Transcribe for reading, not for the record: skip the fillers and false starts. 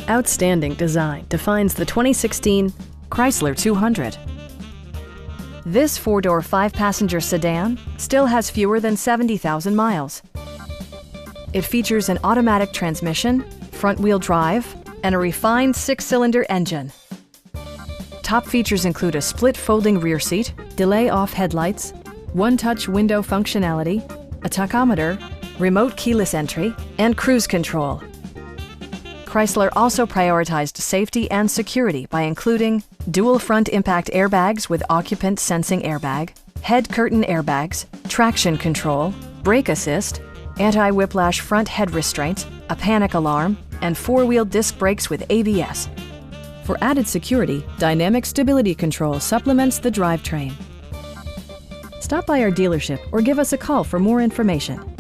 Outstanding design defines the 2016 Chrysler 200. This four-door, five-passenger sedan still has fewer than 70,000 miles. It features an automatic transmission, front-wheel drive, and a refined six-cylinder engine. Top features include a split folding rear seat, delay-off headlights, one-touch window functionality, a tachometer, remote keyless entry, and cruise control. Chrysler also prioritized safety and security by including dual front impact airbags with occupant sensing airbag, head curtain airbags, traction control, brake assist, anti-whiplash front head restraints, a panic alarm, and four-wheel disc brakes with ABS. For added security, dynamic stability control supplements the drivetrain. Stop by our dealership or give us a call for more information.